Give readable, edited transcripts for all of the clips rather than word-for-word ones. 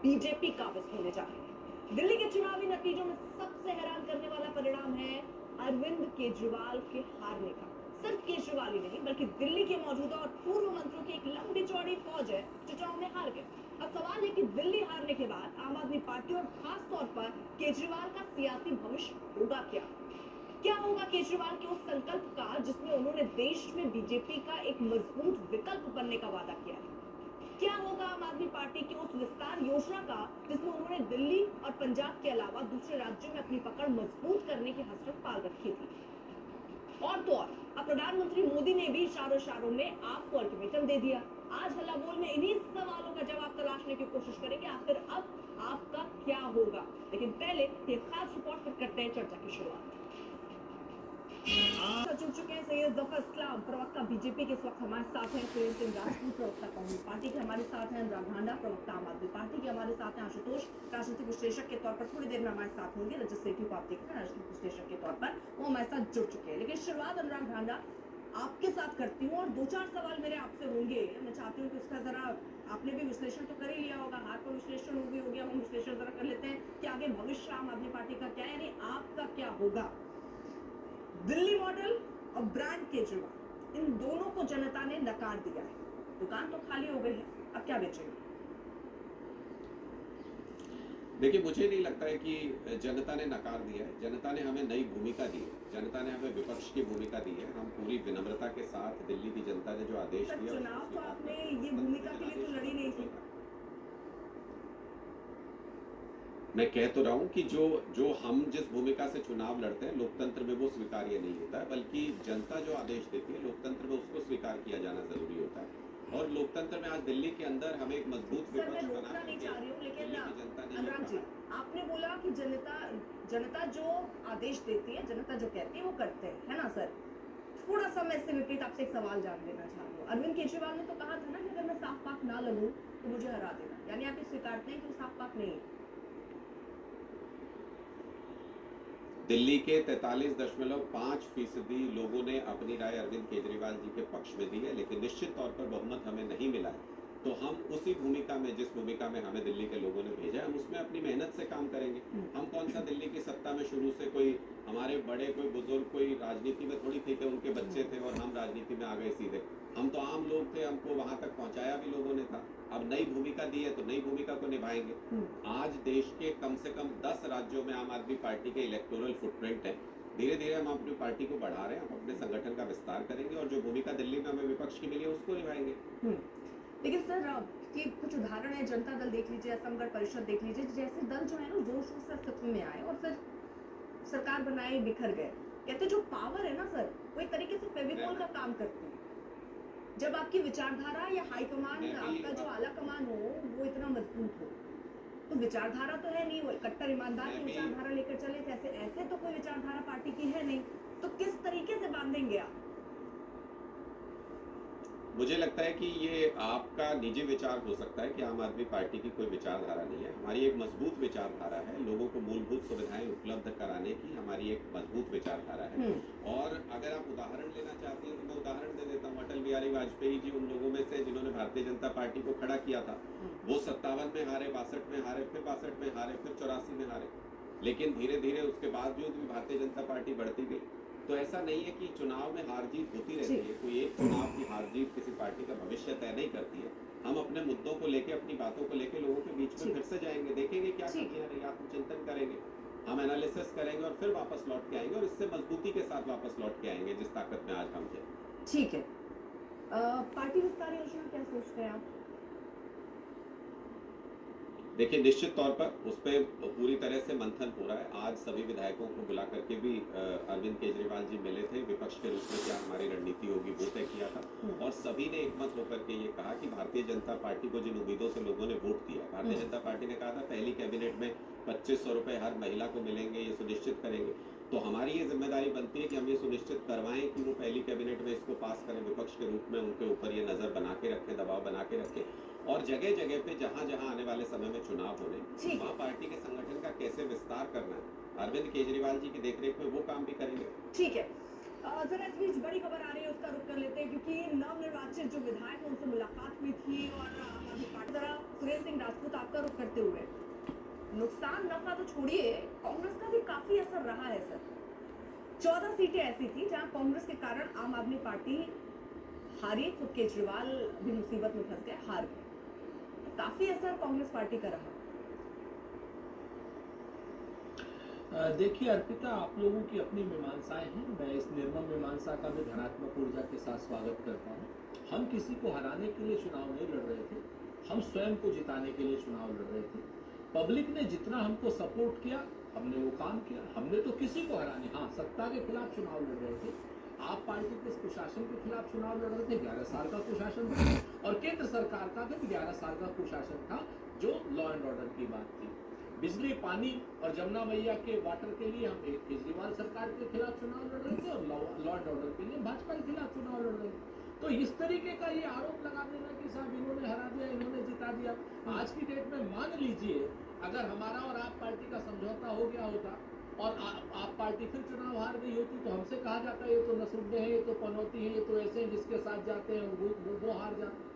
BJP काबिज होने जा रही है। दिल्ली के चुनावी नतीजों में सबसे हैरान करने वाला परिणाम है अरविंद केजरीवाल के हारने का। सिर्फ केजरीवाल ही नहीं बल्कि दिल्ली के मौजूदा और पूर्व मंत्रियों की एक लंबी चौड़ी फौज है जो चुनाव में हार गए। अब सवाल है कि दिल्ली हारने के बाद आम आदमी पार्टी और खास तौर पर केजरीवाल का सियासी भविष्य होगा क्या होगा केजरीवाल के उस संकल्प का जिसमें उन्होंने देश में बीजेपी का एक मजबूत विकल्प बनने का वादा किया है। क्या होगा आम आदमी पार्टी की उस विस्तार योजना का जिसमें उन्होंने दिल्ली और पंजाब के अलावा दूसरे राज्यों में अपनी पकड़ मजबूत करने की हसरत पाल रखी थी। और तो और अब प्रधानमंत्री मोदी ने भी इशारों इशारों में आपको अल्टीमेटम दे दिया। आज हल्ला बोल में इन्हीं सवालों का जवाब तलाशने की कोशिश करेंगे आखिर अब आपका क्या होगा। लेकिन पहले ये खास रिपोर्ट फिर करते हैं चर्चा की शुरुआत। जुड़ चुके हैं सैयद जफर इस्लाम प्रवक्ता बीजेपी के इस वक्त हमारे साथ हैं, सुरेंद्र सिंह राजपूत प्रवक्ता कांग्रेस पार्टी के हमारे साथ हैं, अनुराग ढांडा प्रवक्ता आम आदमी पार्टी के हमारे साथ हैं, आशुतोष राजनीतिक विश्लेषक के तौर पर थोड़ी देर में हमारे साथ होंगे, रजत सेठी को आप देख रहे हैं राजनीतिक विश्लेषक के तौर पर, वो हमारे साथ जुड़ चुके हैं। लेकिन शुरुआत अनुराग ढांडा आपके साथ करती हूँ और दो चार सवाल मेरे आपसे होंगे। मैं चाहती हूँ कि उसका जरा आपने भी विश्लेषण तो कर ही लिया होगा, हार पर विश्लेषण हो गया, हम विश्लेषण जरा कर लेते हैं कि आगे भविष्य आम आदमी पार्टी का क्या है, यानी आपका क्या होगा। दिल्ली मॉडल और ब्रांड केजरीवाल, इन दोनों को जनता ने नकार दिया है। दुकान तो खाली हो गई है, अब क्या बेचेंगे? देखिए, मुझे नहीं लगता है कि जनता ने नकार दिया है। जनता ने हमें नई भूमिका दी है, जनता ने हमें विपक्ष की भूमिका दी है। हम पूरी विनम्रता के साथ दिल्ली की जनता ने जो आदेश दिया, चुनाव तो आपने ये भूमिका के लिए तो लड़ी नहीं थी। मैं कह तो रहा हूं कि जो हम जिस भूमिका से चुनाव लड़ते हैं, लोकतंत्र में वो स्वीकार्य नहीं होता है, बल्कि जनता जो आदेश देती है लोकतंत्र में उसको स्वीकार किया जाना जरूरी होता है। और लोकतंत्र में आज दिल्ली के अंदर हमें एक मजबूत विपक्ष बना नहीं चाह रही हूँ, लेकिन जनता ने अनुराग जी, आपने बोला कि जनता जो आदेश देती है, जनता जो कहती है वो करते हैं, है ना सर? थोड़ा सा मैं इससे विपरीत आपसे एक सवाल जान लेना चाह रही हूँ। अरविंद केजरीवाल ने तो कहा था ना कि अगर मैं साफ पाक ना लड़ूं तो मुझे हरा देना, यानी आप ये स्वीकारते हैं कि वो साफ पाक नहीं है? दिल्ली के 43.5% लोगों ने अपनी राय अरविंद केजरीवाल जी के पक्ष में दी है, लेकिन निश्चित तौर पर बहुमत हमें नहीं मिला है। तो हम उसी भूमिका में, जिस भूमिका में हमें दिल्ली के लोगों ने भेजा है, हम उसमें अपनी मेहनत से काम करेंगे। हम कौन सा दिल्ली की सत्ता में शुरू से कोई हमारे बड़े कोई बुजुर्ग कोई राजनीति में थोड़ी थे कि उनके बच्चे थे और हम राजनीति में आ गए सीधे। हम तो आम लोग थे, हमको वहां तक पहुंचाया भी लोगों ने था। अब नई भूमिका दी है तो नई भूमिका को निभाएंगे। आज देश के कम से कम 10 राज्यों में आम आदमी पार्टी के इलेक्टोरल फुटप्रिंट है। धीरे धीरे हम अपनी पार्टी को बढ़ा रहे हैं, हम अपने संगठन का विस्तार करेंगे और जो भूमिका दिल्ली में हमें विपक्ष की मिली है उसको निभाएंगे। लेकिन सर कि कुछ उदाहरण है, जनता दल देख लीजिए, असमगढ़ परिषद देख लीजिए, जैसे दल जो है ना जोर शोर से अस्तित्व में आए और फिर सरकार बनाए बिखर गए। कहते जो पावर है ना सर, वो एक तरीके से फेविकोल का काम करती है। जब आपकी विचारधारा या हाईकमान, आपका जो आला कमान हो वो इतना मजबूत हो, तो विचारधारा तो है नहीं, वो कट्टर ईमानदार की विचारधारा लेकर चले, जैसे ऐसे तो कोई विचारधारा पार्टी की है नहीं, तो किस तरीके से बांधेंगे आप? मुझे लगता है कि ये आपका निजी विचार हो सकता है कि आम आदमी पार्टी की कोई विचारधारा नहीं है। हमारी एक मजबूत विचारधारा है, लोगों को मूलभूत सुविधाएं उपलब्ध कराने की हमारी एक मजबूत विचारधारा है। और अगर आप उदाहरण लेना चाहती हैं तो मैं उदाहरण दे देता हूँ। अटल बिहारी वाजपेयी जी उन लोगों में से जिन्होंने भारतीय जनता पार्टी को खड़ा किया था। वो 57 में हारे, 62 में हारे, फिर 62 में हारे, फिर 84 में हारे, लेकिन धीरे धीरे उसके बावजूद भी भारतीय जनता पार्टी बढ़ती गई। तो ऐसा नहीं है कि चुनाव में हार जीत होती रहती है, कोई एक चुनाव की हार जीत किसी पार्टी का भविष्य तय नहीं करती है। हम अपने मुद्दों को लेके, अपनी बातों को लेके लोगों के बीच में फिर से जाएंगे, देखेंगे क्या कमियां रही, आत्मचिंतन करेंगे, हम एनालिसिस करेंगे और फिर वापस लौट के आएंगे और इससे मजबूती के साथ वापस लौट के आएंगे जिस ताकत में आज हम थे। ठीक है, पार्टी विस्तार योजना क्या सोचते हैं आप? देखिए, निश्चित तौर पर उस पर पूरी तरह से मंथन हो रहा है। आज सभी विधायकों को बुला करके भी अरविंद केजरीवाल जी मिले थे, विपक्ष के रूप में क्या हमारी रणनीति होगी वो तय किया था और सभी ने एकमत होकर के ये कहा कि भारतीय जनता पार्टी को जिन उम्मीदों से लोगों ने वोट दिया, भारतीय जनता पार्टी ने कहा था पहली कैबिनेट में 2500 रुपए हर महिला को मिलेंगे, ये सुनिश्चित करेंगे। तो हमारी ये जिम्मेदारी बनती है कि हम ये सुनिश्चित करवाएं कि वो पहली कैबिनेट में इसको पास करें, विपक्ष के रूप में उनके ऊपर ये नजर बना के रखें, दबाव बना के रखें और जगह जगह पे जहां जहां आने वाले समय में चुनाव होने, वहां पार्टी के संगठन का कैसे विस्तार करना है, अरविंद केजरीवाल जी की देखरेख में वो काम भी करेंगे। ठीक है, जरा इस बीच बड़ी खबर आ रही है, उसका रुख कर लेते हैं क्योंकि नवनिर्वाचित जो विधायक हैं उनसे मुलाकात हुई थी और आम आदमी पार्टी जरा सुरेश सिंह राजपूत आपका रुख करते हुए नुकसान नफा तो छोड़िए, कांग्रेस का भी काफी असर रहा है सर। 14 सीटें ऐसी थी जहां कांग्रेस के कारण आम आदमी पार्टी हारी, खुद केजरीवाल भी मुसीबत में फंस गए, हार गए। काफी असर कांग्रेस पार्टी का रहा। देखिए अर्पिता, आप लोगों की अपनी मीमांसाएं हैं। मैं इस निर्मम मीमांसा का भी धनात्मक ऊर्जा के साथ स्वागत करता हूं। हम किसी को हराने के लिए चुनाव नहीं लड़ रहे थे, हम स्वयं को जिताने के लिए चुनाव लड़ रहे थे। पब्लिक ने जितना हमको सपोर्ट किया, हमने वो काम किया। हमने तो किसी को हराने, हाँ, सत्ता के खिलाफ चुनाव लड़ रहे थे। आप पार्टी के कुशासन के खिलाफ चुनाव लड़ रहे थे, 11 साल का कुशासन था, और केंद्र सरकार का भी 11 साल का कुशासन था, जो लॉ एंड ऑर्डर की बात थी। बिजली, पानी और जमुना मैया के वाटर के लिए हम एक केजरीवाल सरकार के खिलाफ चुनाव लड़ रहे थे, और लॉ एंड ऑर्डर के लिए भाजपा के खिलाफ चुनाव लड़ रहे थे। तो इस तरीके का ये आरोप लगा देना कि साहब इन्होंने हरा दिया, इन्होंने जिता दिया, आज की डेट में मान लीजिए अगर हमारा और आप पार्टी का समझौता हो गया होता और आप पार्टी फिर चुनाव हार गई होती, तो हमसे कहा जाता ये तो नसरुद्दे हैं, ये तो पनौती है, ये तो ऐसे हैं जिसके साथ जाते हैं वो हार जाते।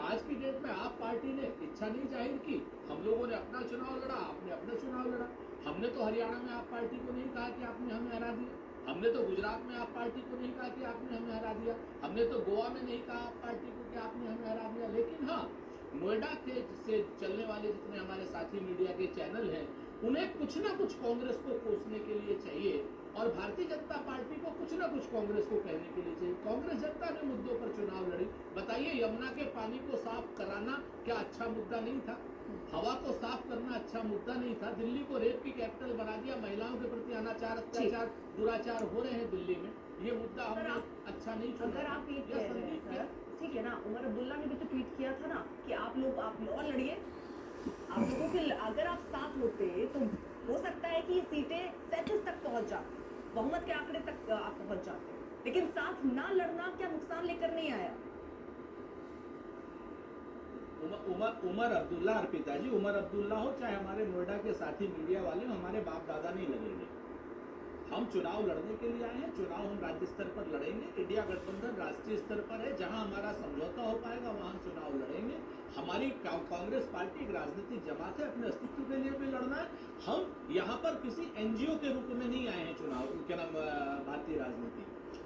आज की डेट में आप पार्टी ने इच्छा नहीं जाहिर की, हम लोगों ने अपना चुनाव लड़ा, आपने अपना चुनाव लड़ा। हमने तो हरियाणा में आप पार्टी को नहीं कहा कि आपने हमें हरा दिया, हमने तो गुजरात में आप पार्टी को नहीं कहा कि आपने हमें हरा दिया, हमने तो गोवा में नहीं कहा आप पार्टी को कि आपने हमें हरा दिया। लेकिन हाँ, नोएडा से चलने वाले जितने हमारे साथी मीडिया के चैनल हैं, उन्हें कुछ ना कुछ कांग्रेस को कोसने के लिए चाहिए, और भारतीय जनता पार्टी को कुछ ना कुछ कांग्रेस को कहने के लिए चाहिए। कांग्रेस जनता ने मुद्दों पर चुनाव लड़ी। बताइए, यमुना के पानी को साफ कराना क्या अच्छा मुद्दा नहीं था? हवा को साफ करना अच्छा मुद्दा नहीं था? दिल्ली को रेप की कैपिटल बना दिया, महिलाओं के प्रति अनाचार, अत्याचार, दुराचार हो रहे हैं दिल्ली में, ये मुद्दा हमने अच्छा नहीं चुना। अगर आप ये कह रहे हैं सर, ठीक है ना, उमर अब्दुल्ला ने भी तो ट्वीट किया था ना कि आप लॉ लड़िए, आप लोगों के अगर आप साथ होते तो हो सकता है कि ये सीटें 37 तक पहुंच जाती, बहुमत के आंकड़े तक आप पहुंच जाते, लेकिन साथ ना लड़ना क्या नुकसान लेकर नहीं आया? उमर अब्दुल्ला, अर्पिता जी, उमर अब्दुल्ला हो चाहे हमारे नोएडा के साथी मीडिया वाले, हमारे बाप दादा नहीं लगेंगे। हम चुनाव लड़ने के लिए आए हैं, चुनाव हम राज्य स्तर पर लड़ेंगे। इंडिया गठबंधन राष्ट्रीय स्तर पर है, जहां हमारा समझौता हो पाएगा वहां हम चुनाव लड़ेंगे। हमारी कांग्रेस पार्टी एक राजनीतिक जमात है, अपने अस्तित्व के लिए भी लड़ना है। हम यहाँ पर किसी एनजीओ के रूप में नहीं आए हैं चुनाव क्या नाम भारतीय राजनीति।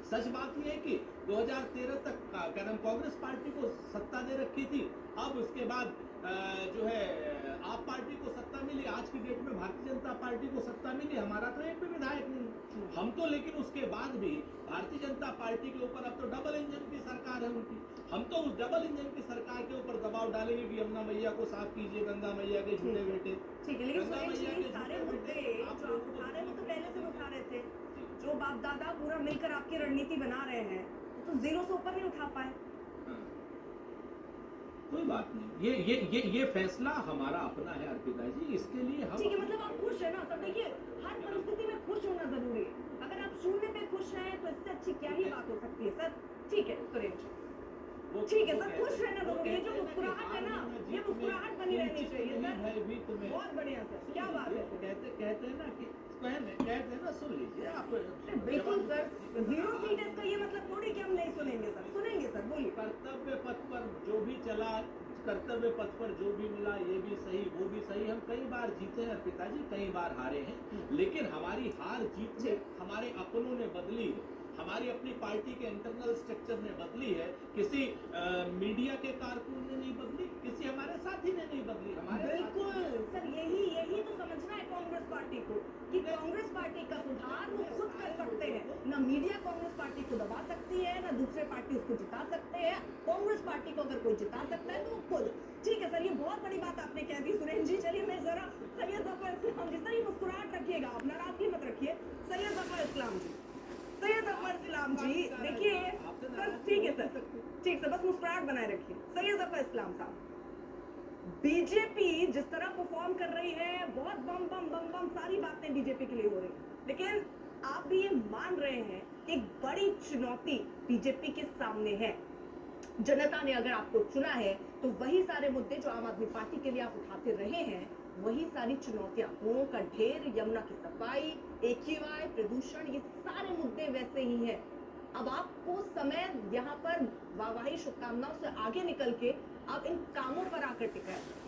सच बात यह है कि 2013 तक क्या नाम कांग्रेस पार्टी को सत्ता दे रखी थी, अब उसके बाद जो है आप पार्टी को सत्ता मिली, आज की डेट में भारतीय जनता पार्टी को सत्ता मिली, हमारा तो एक भी विधायक नहीं। हम तो लेकिन उसके बाद भी भारतीय जनता पार्टी के ऊपर अब तो डबल इंजन की सरकार है उनकी, हम तो उस डबल इंजन की सरकार के ऊपर दबाव डालेंगे कि यमुना मैया को साफ कीजिए, गंगा मैया के झूठे बेटे। ठीक है, लेकिन गंगा सुरेश मैया जी, के सारे झूठे मुद्दे बेटे जो आप आप लोगों उठा रहे हैं वो तो पहले से उठा रहे थे, को- जो बाप दादा पूरा मिलकर आपकी रणनीति बना रहे हैं, तो जीरो से ऊपर नहीं उठा पाए। हाँ। कोई बात नहीं, ये फैसला हमारा अपना है अर्पिता जी, इसके लिए हम ठीक है, मतलब आप खुश है ना सब? देखिए, हर परिस्थिति में खुश होना जरूरी है। अगर आप शून्य पे खुश हैं तो इससे अच्छी क्या ही बात हो सकती है सर? ठीक है सुरेश जी, ठीक है सर, खुश रहना जरूरी है। जो मुस्कुराहट है ना, ये मुस्कुराहट बनी रहनी चाहिए सर। बहुत बढ़िया सर, क्या बात है सर। कहते हैं ना कि कहते हैं ना, सुन लीजिए आप। बिल्कुल सर, जीरो सीट है, इसका ये मतलब थोड़ी कि हम नहीं सुनेंगे सर, सुनेंगे सर, बोलिए। कर्तव्य पथ पर जो भी चला, कर्तव्य पथ पर जो भी मिला, ये भी सही वो भी सही। हम कई बार जीते हैं पिताजी, कई बार हारे हैं, लेकिन हमारी हार जीत से हमारे अपनों ने बदली है, हमारी अपनी पार्टी के इंटरनल स्ट्रक्चर ने बदली है। किसी मीडिया के कारकुन ने नहीं बदली, किसी हमारे साथी ने नहीं बदली, हमारे बिल्कुल सर, यही तो समझना है कांग्रेस पार्टी को कि कांग्रेस पार्टी का सुधार वो खुद कर सकते हैं। ना मीडिया कांग्रेस पार्टी को दबा सकती है, ना दूसरे पार्टी उसको जिता सकते हैं। कांग्रेस पार्टी को अगर कोई जिता सकता है तो वो खुद। ठीक है सर, ये बहुत बड़ी बात आपने कह दी सुरेश जी। चलिए मैं जरा सैयद जफर इस्लाम जी, सर ये मुस्कुराहट रखिएगा, आप नाराजगी मत रखिए। सैयद जफर इस्लाम जी, सैयद जफर इस्लाम जी, देखिए सर, ठीक है सर, ठीक सर, बस मुस्कुराहट बनाए रखिए। सैयद जफर इस्लाम साहब, बीजेपी जिस तरह परफॉर्म कर रही है, बहुत बम बम बम बम सारी बातें बीजेपी के लिए हो रही है, लेकिन आप भी ये मान रहे हैं कि एक बड़ी चुनौती बीजेपी के सामने है। जनता ने अगर आपको चुना है तो वही सारे मुद्दे जो आम आदमी पार्टी के लिए आप उठाते रहे हैं, वही सारी चुनौतियां, कुओं का ढेर, यमुना की सफाई, AQI, प्रदूषण, ये सारे मुद्दे वैसे ही हैं। अब आपको समय यहाँ पर वाहवाही शुभकामनाओं से आगे निकल के आप इन कामों पर आकर टिका है।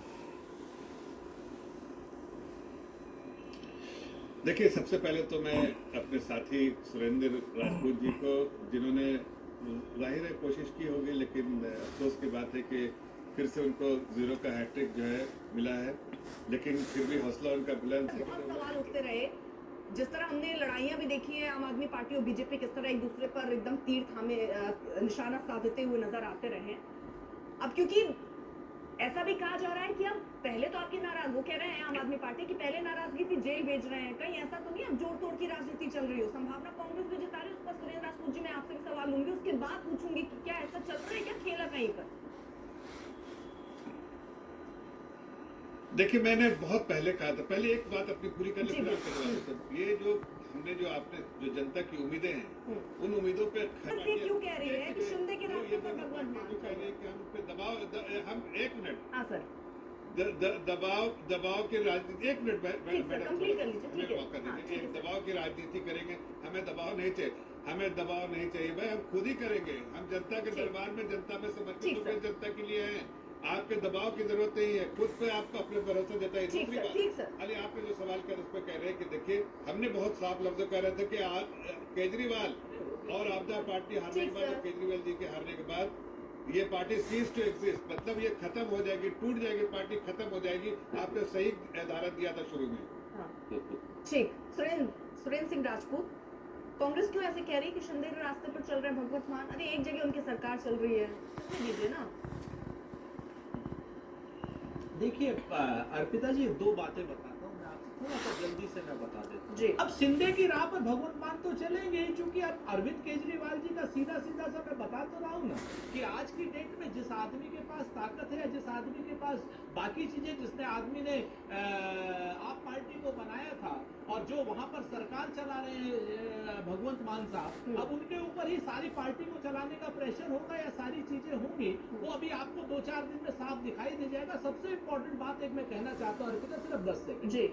देखिए, सबसे पहले तो मैं अपने साथी सुरेंद्र राजपूत जी को, जिन्होंने जाहिर है कोशिश की होगी, लेकिन अफसोस की बात है कि फिर से उनको जीरो का हैट्रिक जो है मिला है, लेकिन फिर भी हौसला उनका बुलंद है। बहुत सवाल उठते रहे, जिस तरह हमने लड़ाइयां भी देखी है आम आदमी पार्टी और बीजेपी किस तरह एक दूसरे पर एकदम तीर थामे निशाना साधते हुए नजर आते रहे। अब क्योंकि ऐसा भी कहा जा रहा है कि अब पहले तो आपके नाराज, वो कह रहे हैं आम आदमी पार्टी की पहले नाराजगी थी, जेल भेज रहे हैं, कहीं ऐसा तो नहीं अब जोड़ तोड़ की राजनीति चल रही हो। संभावना कांग्रेस भी जता रही है, उस पर सुरेंद्र राजपूत जी मैं आपसे भी सवाल लूंगी, उसके बाद पूछूंगी कि क्या ऐसा चल रहा है, क्या खेला कहीं पर। देखिए, मैंने बहुत पहले कहा था, पहले एक बात अपनी पूरी कर जी, ले, ये जो हमने जो आपने जो जनता की उम्मीदें हैं, उन उम्मीदों पे बस ये क्यों कह रही है कि शिंदे के रास्ते पर भगवंत मान कह रही है कि हम पे हम एक मिनट हाँ सर दबाव की राजनीति, एक मिनट ठीक सर, कंप्लीट कर लीजिए, ठीक है। मौका हाँ, दीजिए। ठीक है एक सर। दबाव की राजनीति करेंगे, हमें दबाव नहीं चाहिए, हमें दबाव नहीं चाहिए भाई, हम खुद ही करेंगे। हम जनता के ठीक। दरबार में जनता में समर्पित ठीक होकर सर। जनता के लिए हैं। आपके दबाव की जरूरत नहीं है, खुद पे आपको अपने भरोसा जताइए। ठीक दूसरी सर, बात, ठीक सर। अली आपने जो सवाल किया उस पर कह रहे हैं कि देखिए, हमने बहुत साफ लफ्जों कह रहे थे कि आज केजरीवाल और आपदा पार्टी हारने के ठीक बाद, सर। केजरीवाल जी के हारने के बाद ये पार्टी सीज टू एग्जिस्ट, मतलब ये खत्म हो जाएगी, टूट जाएगी, पार्टी खत्म हो जाएगी। आपने सही धारा दिया था शुरू में। हाँ, ठीक। सुरेंद्र सिंह राजपूत, कांग्रेस क्यों ऐसे कह रही है कि शिंदे के रास्ते पर चल रहे हैं भगवंत मान? अरे एक जगह उनकी सरकार चल रही है, दीजिए ना। देखिए अर्पिता जी, दो बातें बताता हूँ मैं आपसे, थोड़ा सा जल्दी से मैं बता देता हूँ। जी। अब शिंदे की राह पर भगवंत मान तो चलेंगे ही, क्योंकि अब अरविंद केजरीवाल जी का सीधा सीधा सा मैं बता तो रहा हूँ ना कि आज की डेट में जिस आदमी के पास ताकत है, जिस आदमी के पास बाकी चीजें, जिसने आदमी ने आप पार्टी को बनाया था और जो वहां पर सरकार चला रहे हैं भगवंत मान साहब, अब उनके ऊपर ही सारी पार्टी को चलाने का प्रेशर होगा या सारी चीजें होंगी, वो अभी आपको 2-4 दिन में साफ दिखाई दे जाएगा। सबसे इम्पोर्टेंट बात एक मैं कहना चाहता हूँ अर्पिता, सिर्फ 10 सेकंड जी।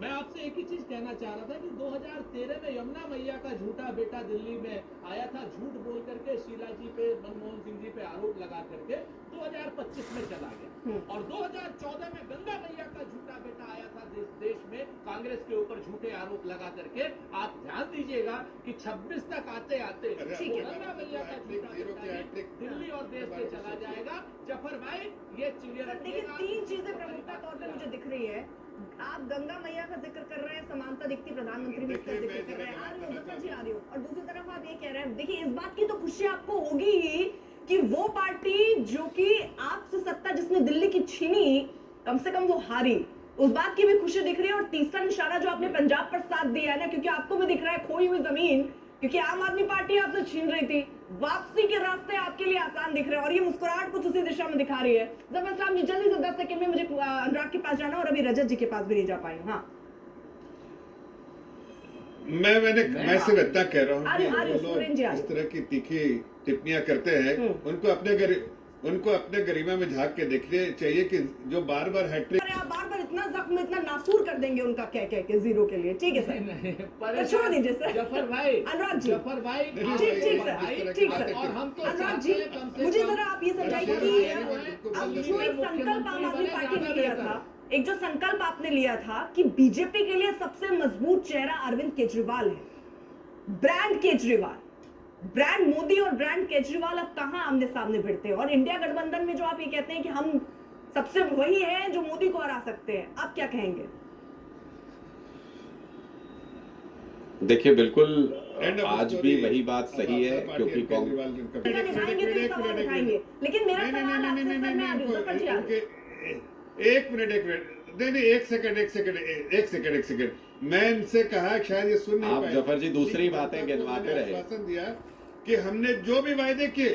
मैं आपसे एक ही चीज कहना चाह रहा था कि 2013 में यमुना मैया का झूठा बेटा दिल्ली में आया था, झूठ बोल करके शीला जी पे, मनमोहन सिंह जी पे आरोप लगा करके 2025 में चला गया, और 2014 में गंगा मैया का झूठा बेटा आया था देश में कांग्रेस के ऊपर झूठे आरोप लगा करके। आप ध्यान दीजिएगा कि 26 तक आते आते ठीक है। गंगा मैया का झूठा बेटा दिल्ली और देश से चला जाएगा। जफर भाई ये क्लियर सर देखिए, तीन चीजें प्रमुखता तौर पे मुझे दिख रही है। आप गंगा मैया का जिक्र कर रहे हैं, समानता दिखती प्रधानमंत्री भी इसका जिक्र कर रहे हैं, आ रही हो जफर जी, आ रही हो, और दूसरी तरफ आप ये कह रहे हैं, देखिए इस बात की तो खुशी आपको होगी ही कि वो पार्टी जो कि आपसे सत्ता जिसने दिल्ली की छीनी, कम से कम वो हारी, उस बात की भी खुशी दिख रही है। और तीसरा निशाना जो आपने पंजाब पर साथ दिया है ना, क्योंकि आपको भी दिख रहा है खोई हुई जमीन, क्योंकि आम आदमी पार्टी आपसे छीन रही थी, वापसी के रास्ते आपके लिए आसान दिख रहे हैं, और ये मुस्कुराहट कुछ उसी दिशा में दिखा रही है। जफर साहब जी जल्दी से 10 सेकंड में मुझे अनुराग के पास जाना, और अभी रजत जी के पास भी नहीं जा पाई हूँ। हाँ, मैं सिर्फ इतना कह रहा हूँ आ रही कि हूँ, जो सुरेंद्र जी, आ लोग रही इस तरह की तीखी टिप्पणियां करते हैं, उनको अपने गरिमा में झांक के देखने चाहिए कि जो बार बार हैट्रिक, अरे आप बार बार इतना जख्म, इतना नासूर कर देंगे उनका कह कह के जीरो के लिए। ठीक है सर, तो छोड़ दीजिए सर। जफर भाई, अनुराग जी, जफर भाई, ठीक ठीक सर, ठीक सर। और हम तो अनुराग जी, मुझे जरा आप ये समझाइए कि अब जो एक संकल्प आम आदमी पार्टी ने लिया था, एक जो संकल्प आपने लिया था कि बीजेपी के लिए सबसे मजबूत चेहरा अरविंद केजरीवाल है, ब्रांड केजरीवाल, ब्रांड मोदी और ब्रांड केजरीवाल अब कहां आमने सामने भिड़ते हैं? और इंडिया गठबंधन में जो आप ये कहते हैं कि हम सबसे वही है जो मोदी को हरा सकते हैं, आप क्या कहेंगे? देखिए बिल्कुल आज भी वही बात सही है, क्योंकि कांग्रेस दिखाएंगे तो ये सवाल दिखाएंगे, लेकिन मेरा सवाल आपसे सर, मैं आ रही हूं, जफर जी आ रही हूं। एक मिनट नहीं, एक सेकंड, मैं इनसे कहा, शायद ये सुन नहीं आप पाए। जफर जी दूसरी बातें मैंने गिनवाते रहे। आश्वासन दिया कि हमने जो भी वायदे किए,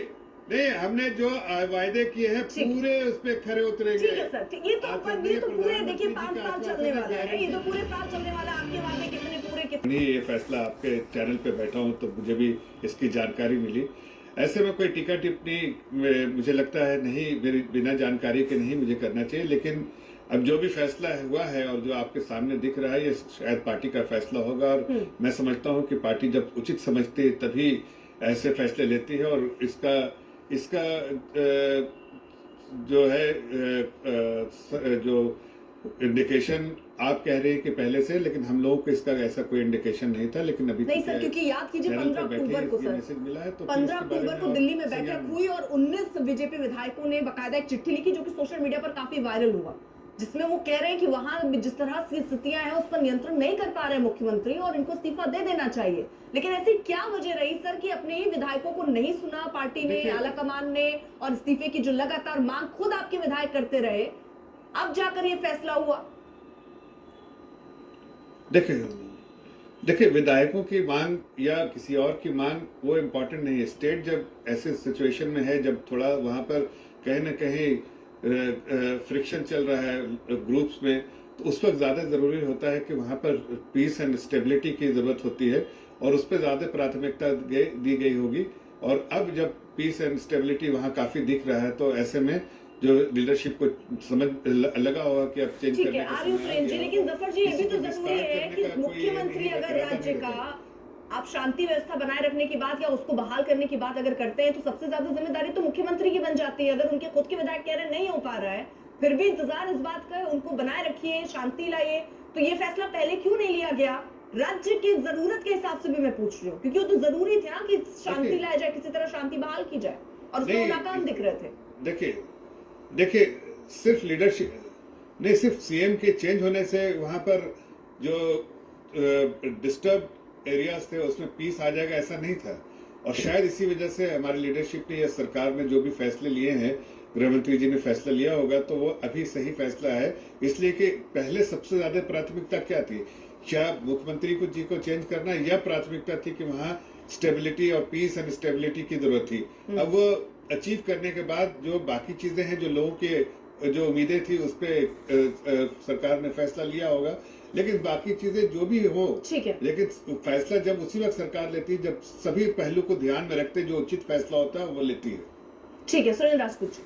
नहीं हमने जो वायदे किए हैं पूरे उस पे खरे उतरेंगे। ठीक है सर, ठीक। ये तो पूरे देखिए 5 साल चलने वाला है, ये तो पूरे साल चलने वाला है। आपके वादे कितने पूरे, कितने? ये फैसला आपके चैनल पे बैठा हूँ तो मुझे भी इसकी जानकारी मिली। ऐसे में कोई टीका टिप्पणी मुझे लगता है नहीं, मेरी बिना जानकारी के नहीं मुझे करना चाहिए, लेकिन अब जो भी फैसला हुआ है और जो आपके सामने दिख रहा है, ये शायद पार्टी का फैसला होगा, और मैं समझता हूँ कि पार्टी जब उचित समझती है तभी ऐसे फैसले लेती है, और इसका इसका जो है जो इंडिकेशन आप कह रहे हैं कि पहले से, लेकिन हम लोगों को इसका ऐसा कोई इंडिकेशन नहीं था, लेकिन अभी नहीं सर, क्योंकि याद कीजिए चैनल 15 पे बैठे अक्टूबर को ये सर, मैसेज मिला है, तो फिर 15 इसके बारे अक्टूबर में को और दिल्ली में बैठक संज्ञान हुई और 19 बीजेपी विधायकों ने बकायदा एक चिट्ठी लिखी जो कि सोशल मीडिया पर काफी वायरल हुआ, जिसमें वो कह रहे हैं कि वहां जिस तरह की स्थितियां हैं उस पर नियंत्रण नहीं कर पा रहे मुख्यमंत्री और इनको इस्तीफा दे देना चाहिए। लेकिन ऐसी क्या वजह रही सर कि अपने ही विधायकों को नहीं सुना पार्टी ने, आलाकमान ने, और इस्तीफे की जो लगातार मांग खुद आपके विधायक करते रहे, अब जाकर ये फैसला हुआ? देखिए विधायकों की मांग या किसी और की मांग वो इम्पोर्टेंट नहीं है। स्टेट जब ऐसे सिचुएशन में है, जब थोड़ा वहां पर कहीं ना कहीं फ्रिक्शन चल रहा है ग्रुप्स में, तो उस वक्त ज़्यादा ज़रूरी होता है कि वहां पर पीस एंड स्टेबिलिटी की ज़रूरत होती है, और उस पर ज़्यादा प्राथमिकता दी गई होगी। और अब जब पीस एंड स्टेबिलिटी वहां काफ़ी दिख रहा है, तो ऐसे में जो लीडरशिप को समझ लगा होगा कि अब चेंज ठीक करने है, का आर यू समय आ फ्रेंड जी, गया लेकिन होगा। जफर जी ये भी किसी तो को जरूरी विस्तार है करने कि का कोई मुख्यमंत्री नहीं है, अगर इरादा राज्य नहीं का होता। आप शांति व्यवस्था बनाए रखने की बात या उसको बहाल करने की बात अगर करते हैं तो सबसे ज्यादा जिम्मेदारी तो मुख्यमंत्री की बन जाती है। अगर उनके खुद के विधायक कह रहे नहीं हो पा रहा है, फिर भी इंतजार इस बात का है, उनको बनाए रखिए, शांति लाइए, तो ये फैसला पहले क्यों नहीं लिया गया? राज्य की जरूरत के हिसाब से भी मैं पूछ रही हूँ, क्योंकि वो तो जरूरी थे ना कि शांति लाया जाए, किसी तरह शांति बहाल की जाए, और उसमें वो नाकाम दिख रहे थे। देखिए सिर्फ लीडरशिप नहीं, सिर्फ सीएम के चेंज होने से वहां पर जो डिस्टर्ब एरियाज थे उसमें पीस आ जाएगा ऐसा नहीं था। और शायद इसी वजह से हमारी लीडरशिप ने या सरकार ने जो भी फैसले लिए हैं, गृह मंत्री जी ने फैसला लिया होगा, तो वो अभी सही फैसला है। इसलिए कि पहले सबसे ज्यादा प्राथमिकता क्या थी, क्या मुख्यमंत्री को जी को चेंज करना, या प्राथमिकता थी कि वहां स्टेबिलिटी और पीस एंड स्टेबिलिटी की जरूरत थी। अब वो अचीव करने के बाद जो बाकी चीजें हैं, जो लोगों के जो उम्मीदें थी, उस पर सरकार ने फैसला लिया होगा। लेकिन बाकी चीजें जो भी हो, ठीक है, लेकिन फैसला जब उसी वक्त सरकार लेती है जब सभी पहलू को ध्यान में रखते जो उचित फैसला होता है वो लेती है। ठीक है। सुरेंद्र राजपूत जी,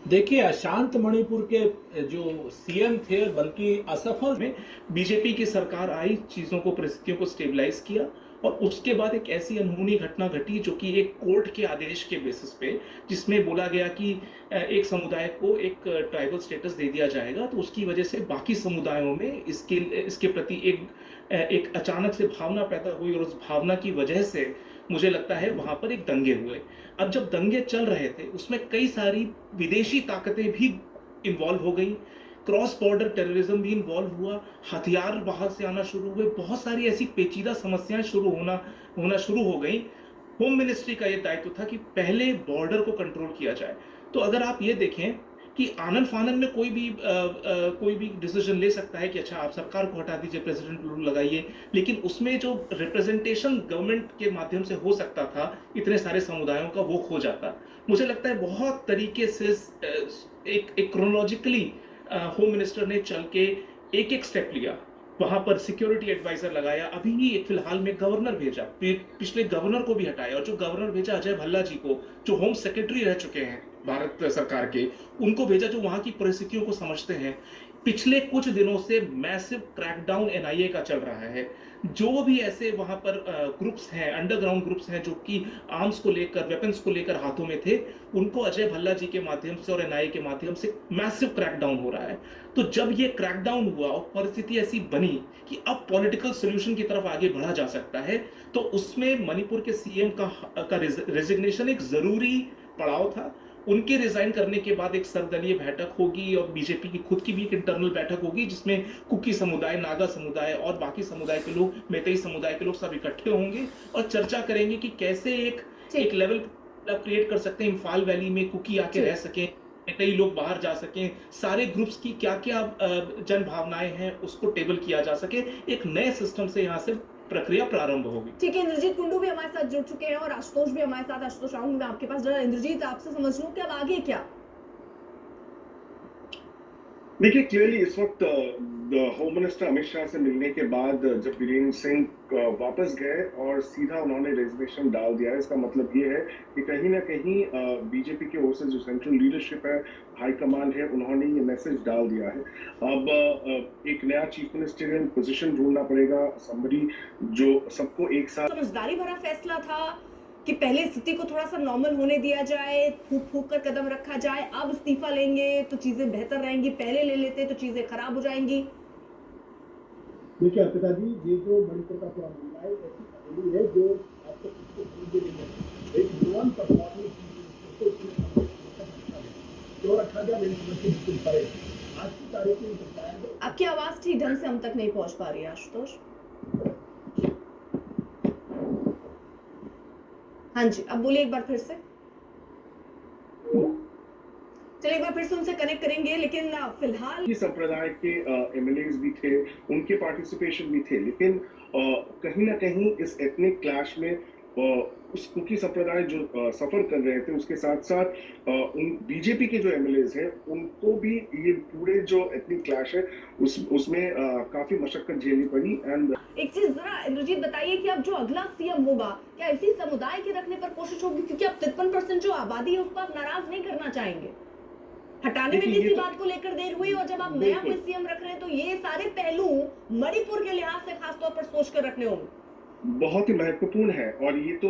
देखिए अशांत मणिपुर के जो सीएम थे, बल्कि असफल में बीजेपी की सरकार आई, चीजों को, परिस्थितियों को स्टेबलाइज किया, और उसके बाद एक ऐसी अनहोनी घटना घटी जो कि एक कोर्ट के आदेश के बेसिस पे, जिसमें बोला गया कि एक समुदाय को एक ट्राइबल स्टेटस दे दिया जाएगा, तो उसकी वजह से बाकी समुदायों में इसके प्रति एक अचानक से भावना पैदा हुई, और उस भावना की वजह से मुझे लगता है वहां पर एक दंगे हुए। अब जब दंगे चल रहे थे उसमें कई सारी विदेशी ताकतें भी इन्वॉल्व हो गई, क्रॉस बॉर्डर टेररिज्म भी इन्वॉल्व हुआ, हथियार बाहर से आना शुरू हुए, बहुत सारी ऐसी पेचीदा समस्याएं होना शुरू हो गई। होम मिनिस्ट्री का यह दायित्व था कि पहले बॉर्डर को कंट्रोल किया जाए। तो अगर आप ये देखें कि आनन फानन में कोई भी डिसीजन ले सकता है कि अच्छा आप सरकार को हटा दीजिए, प्रेसिडेंट रूल लगाइए, लेकिन उसमें जो रिप्रेजेंटेशन गवर्नमेंट के माध्यम से हो सकता था इतने सारे समुदायों का, वो खो जाता। मुझे लगता है बहुत तरीके से एक क्रोनोलॉजिकली होम मिनिस्टर ने चल के एक स्टेप लिया, वहां पर सिक्योरिटी एडवाइजर लगाया, अभी ही एक फिलहाल में गवर्नर भेजा, पिछले गवर्नर को भी हटाया, और जो गवर्नर भेजा अजय भल्ला जी को, जो होम सेक्रेटरी रह चुके हैं भारत सरकार के, उनको भेजा जो वहां की परिस्थितियों को समझते हैं। पिछले कुछ दिनों से मैसिव क्रैकडाउन एनआईए का चल रहा है। जो भी ऐसे वहां पर ग्रुप्स हैं, अंडरग्राउंड ग्रुप्स हैं जो कि आर्म्स को लेकर, वेपन्स को लेकर हाथों में थे, उनको अजय भल्ला जी के माध्यम से और एनआईए के माध्यम से मैसिव क्रैकडाउन हो रहा है। तो जब ये क्रैकडाउन हुआ और परिस्थिति ऐसी बनी कि अब पॉलिटिकल सोल्यूशन की तरफ आगे बढ़ा जा सकता है, तो उसमें मणिपुर के सीएम का रेजिग्नेशन एक जरूरी पड़ाव था। उनके रिजाइन करने के बाद एक सर्वदलीय बैठक होगी और बीजेपी की खुद की भी एक इंटरनल बैठक होगी, जिसमें कुकी समुदाय, नागा समुदाय और बाकी समुदाय के लोग, मैतेई समुदाय के लोग सब इकट्ठे होंगे और चर्चा करेंगे कि कैसे एक लेवल क्रिएट कर सकते हैं। इम्फाल वैली में कुकी आके रह सकें, कई लोग बाहर जा सकें, सारे ग्रुप्स की क्या क्या जन भावनाएं हैं उसको टेबल किया जा सके। एक नए सिस्टम से यहाँ से प्रक्रिया प्रारंभ होगी। ठीक है, इंद्रजीत कुंडू भी हमारे साथ जुड़ चुके हैं और आशुतोष भी हमारे साथ। आशुतोष आऊंगी मैं आपके पास, जरा इंद्रजीत आपसे समझ लूं कि अब आगे क्या? देखिए क्लियरली इस वक्त होम मिनिस्टर अमित शाह से मिलने के बाद जब वीरेंद्र सिंह वापस गए और सीधा उन्होंने रेजिग्नेशन डाल दिया है, इसका मतलब ये है कि कहीं ना कहीं बीजेपी की ओर से जो सेंट्रल लीडरशिप है, हाईकमान है, उन्होंने ये मैसेज डाल दिया है। अब एक नया चीफ मिनिस्टरियल पोजीशन ढूंढना पड़ेगा, somebody जो सबको एक साथ समझदारी भरा फैसला था कि पहले स्थिति को थोड़ा सा नॉर्मल होने दिया जाए, फूक फूक कर कदम रखा जाए, अब इस्तीफा लेंगे तो चीजें बेहतर रहेंगी, पहले ले लेते तो चीजें खराब हो जाएंगी। देखिए अर्पिता जी, ये जो मणिपुर का पूरा मामला है ऐसी पहेली है जो आपको कुछ समझे नहीं है। एक नॉन परफॉर्मिंग क्यों रखा गया मेरी समझ के बिल्कुल परे। आज की तारीख में शायद आपकी आवाज ठीक ढंग से हम तक नहीं पहुंच पा रही है आशुतोष। हाँ जी, अब बोलिए एक बार फिर से। चलिए एक बार फिर से उनसे कनेक्ट करेंगे, लेकिन फिलहाल की संप्रदाय के एमएलएज भी थे, उनके पार्टिसिपेशन भी थे, लेकिन कहीं ना कहीं इस एथनिक क्लैश में उस कुकी संप्रदाय जो सफर कर रहे थे, उसके साथ साथ उन बीजेपी के जो एमएलएज हैं उनको भी ये पूरे जो एथनिक क्लैश है उसमें काफी मशक्कत झेलनी पड़ी। एंड एक चीज जरा इंद्रजीत बताइए कि अब जो अगला सीएम होगा क्या इसी समुदाय के रखने पर कोशिश होगी, क्योंकि अब 53% जो आबादी है उसको आप नाराज नहीं करना चाहेंगे। हटाने में देखिए, किसी ये तो- बात को लेकर देर हुई और जब आप नया बिल्कुल। कोई सीएम रख रहे हैं तो ये सारे पहलू मणिपुर के लिहाज से खासतौर पर सोच कर रखने होंगे। बहुत ही महत्वपूर्ण है और ये तो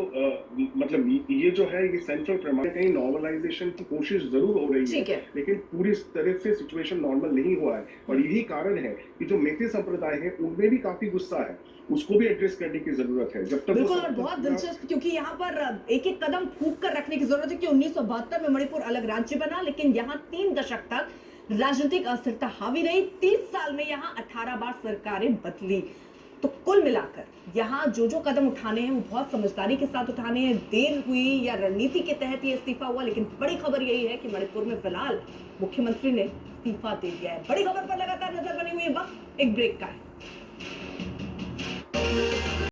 मतलब ये जो है ये सेंट्रल प्रमाण कहीं नॉर्मलाइजेशन की कोशिश जरूर हो रही ठीक है। लेकिन पूरी तरह से सिचुएशन नॉर्मल नहीं हुआ है और यही कारण है कि जो मेते संप्रदाय है उनमें भी काफी गुस्सा है, उसको भी एड्रेस करने की जरूरत है। जब तक बिल्कुल, और बहुत दिलचस्प, क्योंकि यहाँ पर एक एक कदम फूक कर रखने की जरूरत है कि 1972 में मणिपुर अलग राज्य बना, लेकिन यहाँ 3 दशक तक राजनीतिक अस्थिरता हावी रही। 30 साल में यहाँ 18 बार सरकारें बदली। तो कुल मिलाकर यहाँ जो जो कदम उठाने हैं वो बहुत समझदारी के साथ उठाने हैं। देर हुई या रणनीति के तहत ये इस्तीफा हुआ, लेकिन बड़ी खबर यही है कि मणिपुर में फिलहाल मुख्यमंत्री ने इस्तीफा दे दिया है। बड़ी खबर पर लगातार नजर बनी हुई है। वक्त एक ब्रेक का है।